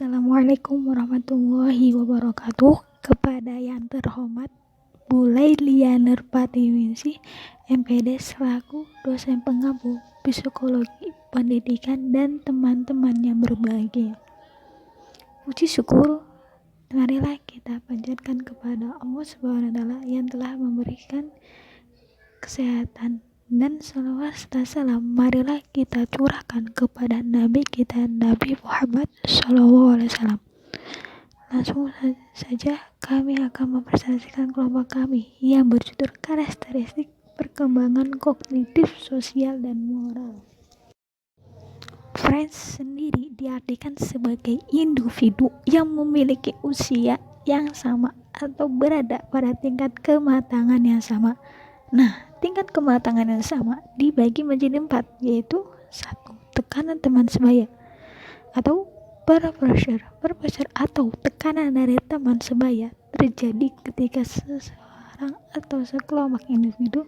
Assalamualaikum warahmatullahi wabarakatuh. Kepada yang terhormat Bu Lailia Nurpatiningsih, MPD selaku dosen pengampu psikologi pendidikan dan teman-teman yang berbahagia. Puji syukur marilah kita panjatkan kepada Allah Subhanahu wa taala yang telah memberikan kesehatan, dan salawat serta salam marilah kita curahkan kepada Nabi kita, Nabi Muhammad SAW. Langsung saja kami akan mempresentasikan kelompok kami yang berjudul karakteristik perkembangan kognitif, sosial, dan moral. Friends sendiri diartikan sebagai individu yang memiliki usia yang sama atau berada pada tingkat kematangan yang sama. Nah, tingkat kematangan yang sama dibagi menjadi 4, yaitu 1. Tekanan teman sebaya atau peer pressure atau tekanan dari teman sebaya terjadi ketika seseorang atau sekelompok individu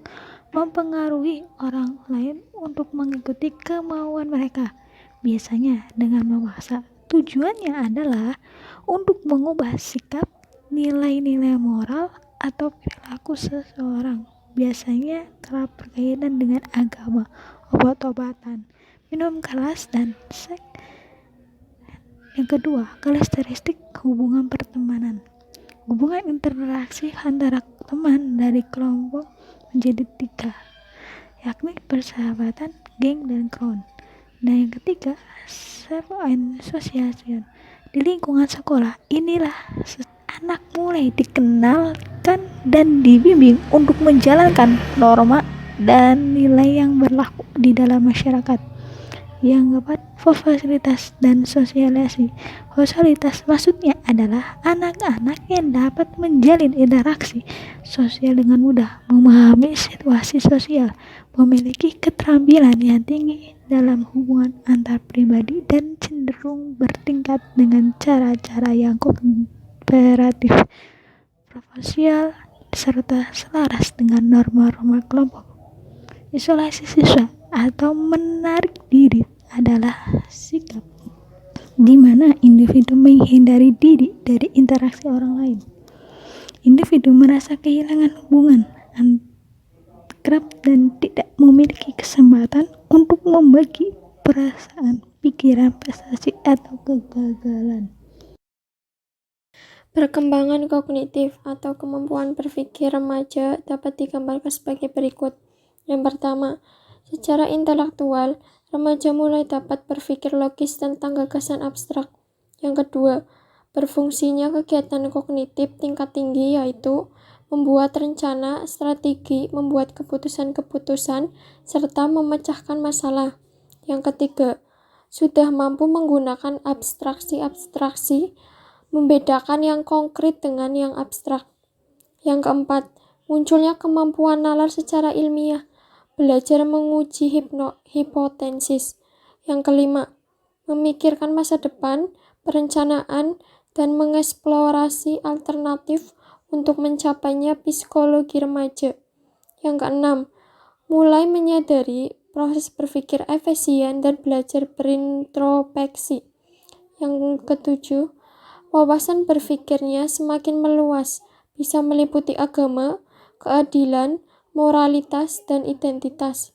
mempengaruhi orang lain untuk mengikuti kemauan mereka, biasanya dengan memaksa. Tujuannya adalah untuk mengubah sikap, nilai-nilai moral, atau perilaku seseorang. Biasanya kerap berkaitan dengan agama, obat-obatan, minum keras, dan seks. Yang kedua, karakteristik hubungan pertemanan. Hubungan interaksi antara teman dari kelompok menjadi 3, yakni persahabatan, geng, dan crowd. Dan yang ketiga, self-association. Di lingkungan sekolah, inilah anak mulai dikenalkan dan dibimbing untuk menjalankan norma dan nilai yang berlaku di dalam masyarakat. Yang keempat, fasilitas dan sosialisasi. Fasilitas maksudnya adalah anak-anak yang dapat menjalin interaksi sosial dengan mudah, memahami situasi sosial, memiliki keterampilan yang tinggi dalam hubungan antar pribadi, dan cenderung bertingkat dengan cara-cara yang kooperatif, profesional, serta selaras dengan norma-norma kelompok. Isolasi siswa atau menarik diri adalah sikap di mana individu menghindari diri dari interaksi orang lain. Individu merasa kehilangan hubungan akrab dan tidak memiliki kesempatan untuk membagi perasaan, pikiran, prestasi, atau kegagalan. Perkembangan kognitif atau kemampuan berpikir remaja dapat digambarkan sebagai berikut. Yang pertama, secara intelektual, remaja mulai dapat berpikir logis tentang gagasan abstrak. Yang kedua, berfungsinya kegiatan kognitif tingkat tinggi, yaitu membuat rencana, strategi, membuat keputusan-keputusan, serta memecahkan masalah. Yang ketiga, sudah mampu menggunakan abstraksi-abstraksi, membedakan yang konkret dengan yang abstrak. Yang keempat, munculnya kemampuan nalar secara ilmiah, belajar menguji hipotesis. Yang kelima, memikirkan masa depan, perencanaan, dan mengeksplorasi alternatif untuk mencapainya psikologi remaja. Yang keenam, mulai menyadari proses berpikir efisien dan belajar berintrospeksi. Yang ketujuh, wawasan berpikirnya semakin meluas, bisa meliputi agama, keadilan, moralitas, dan identitas.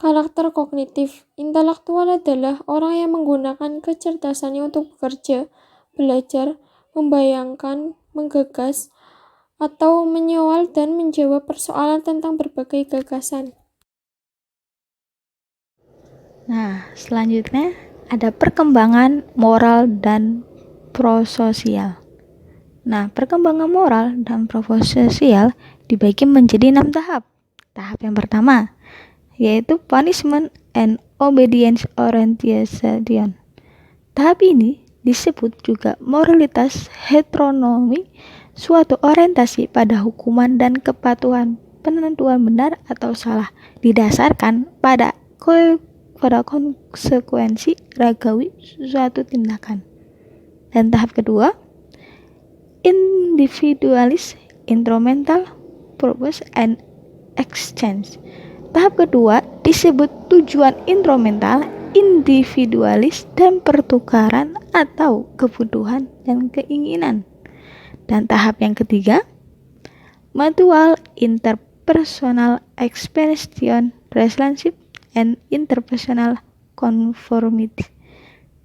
Karakter kognitif intelektual adalah orang yang menggunakan kecerdasannya untuk bekerja, belajar, membayangkan, menggagas, atau menyoal dan menjawab persoalan tentang berbagai gagasan. Nah, selanjutnya ada perkembangan moral dan prososial. Nah, perkembangan moral dan prososial dibagi menjadi 6 tahap. Tahap yang pertama yaitu punishment and obedience orientation. Tahap ini disebut juga moralitas heteronomi, suatu orientasi pada hukuman dan kepatuhan, penentuan benar atau salah didasarkan pada konsekuensi ragawi suatu tindakan. Dan tahap kedua, individualis, instrumental, purpose, and exchange. Tahap kedua disebut tujuan instrumental individualis dan pertukaran atau kebutuhan dan keinginan. Dan tahap yang ketiga, mutual interpersonal expectation relationship and interpersonal conformity.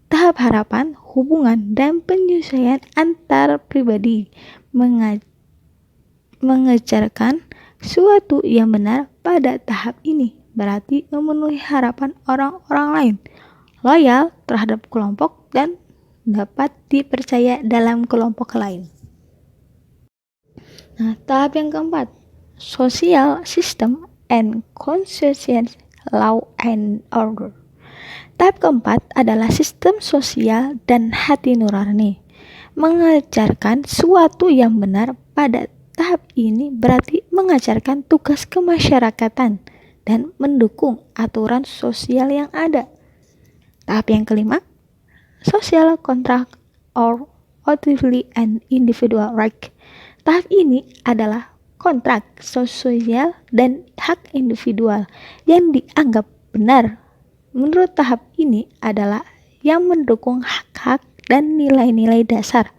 Tahap harapan, hubungan, dan penyesuaian antar pribadi mengejarkan suatu yang benar pada tahap ini berarti memenuhi harapan orang-orang lain, loyal terhadap kelompok, dan dapat dipercaya dalam kelompok lain. Nah, tahap yang keempat, social system and conscience, law and order. Tahap keempat adalah sistem sosial dan hati nurani. Mengajarkan suatu yang benar pada tahap ini berarti mengajarkan tugas kemasyarakatan dan mendukung aturan sosial yang ada. Tahap yang kelima, social contract or authority and individual right. Tahap ini adalah kontrak sosial dan hak individual yang dianggap benar. Menurut tahap ini adalah yang mendukung hak-hak dan nilai-nilai dasar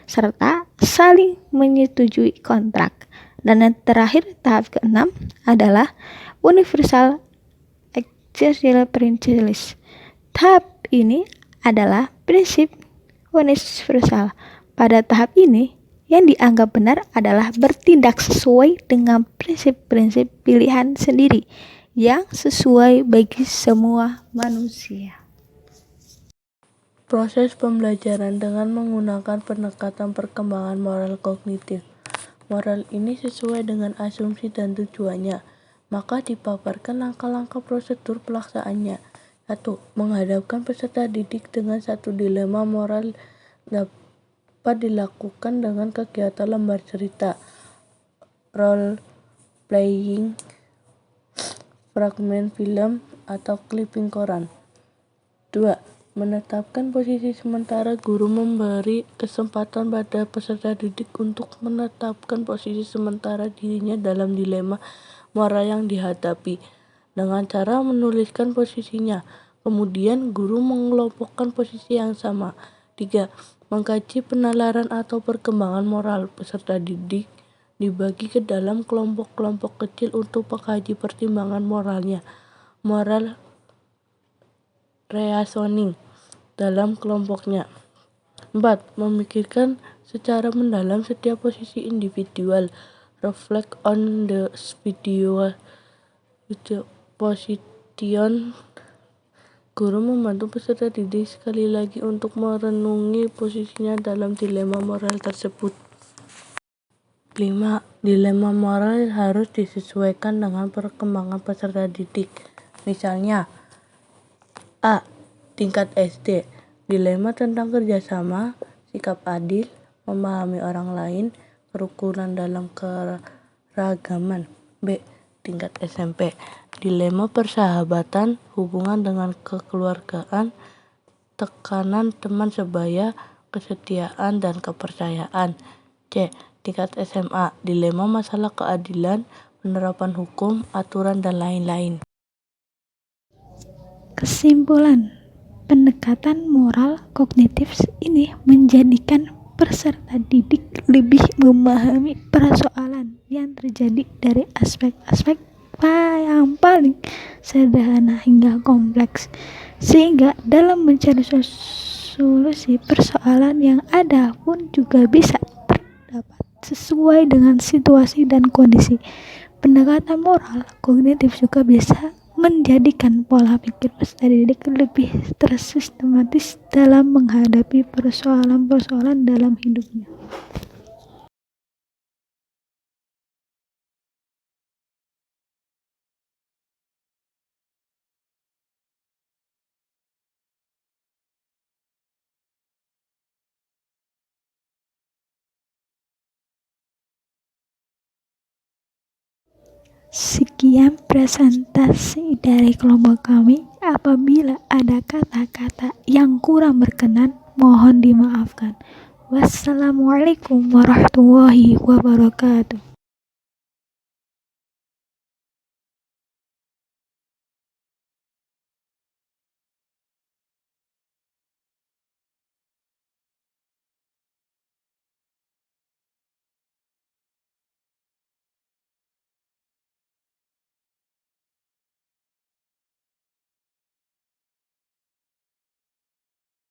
serta saling menyetujui kontrak. Dan yang terakhir, tahap keenam adalah universal existential principles. Tahap ini adalah prinsip universal. Pada tahap ini, yang dianggap benar adalah bertindak sesuai dengan prinsip-prinsip pilihan sendiri yang sesuai bagi semua manusia. Proses pembelajaran dengan menggunakan pendekatan perkembangan moral kognitif. Moral ini sesuai dengan asumsi dan tujuannya, maka dipaparkan langkah-langkah prosedur pelaksanaannya. 1. Menghadapkan peserta didik dengan satu dilema moral dapat dilakukan dengan kegiatan lembar cerita, role playing, fragmen film, atau clipping koran. 2. Menetapkan posisi sementara. Guru memberi kesempatan pada peserta didik untuk menetapkan posisi sementara dirinya dalam dilema moral yang dihadapi dengan cara menuliskan posisinya. Kemudian guru mengelompokkan posisi yang sama. 3. Mengkaji penalaran atau perkembangan moral. Peserta didik dibagi ke dalam kelompok-kelompok kecil untuk mengkaji pertimbangan moralnya. Moral reasoning dalam kelompoknya. 4. Memikirkan secara mendalam setiap posisi individual. Reflect on the position. Guru membantu peserta didik sekali lagi untuk merenungi posisinya dalam dilema moral tersebut. 5. Dilema moral harus disesuaikan dengan perkembangan peserta didik. Misalnya, A. Tingkat SD, dilema tentang kerjasama, sikap adil, memahami orang lain, kerukunan dalam keragaman. B. Tingkat SMP, dilema persahabatan, hubungan dengan kekeluargaan, tekanan teman sebaya, kesetiaan dan kepercayaan. C. Tingkat SMA, dilema masalah keadilan, penerapan hukum, aturan dan lain-lain. Kesimpulan, pendekatan moral kognitif ini menjadikan peserta didik lebih memahami persoalan yang terjadi dari aspek-aspek yang paling sederhana hingga kompleks, sehingga dalam mencari solusi persoalan yang ada pun juga bisa terdapat sesuai dengan situasi dan kondisi. Pendekatan moral kognitif juga bisa menjadikan pola pikir peserta didik lebih tersistematis dalam menghadapi persoalan-persoalan dalam hidupnya. Sekian presentasi dari kelompok kami. Apabila ada kata-kata yang kurang berkenan, mohon dimaafkan. Wassalamualaikum warahmatullahi wabarakatuh.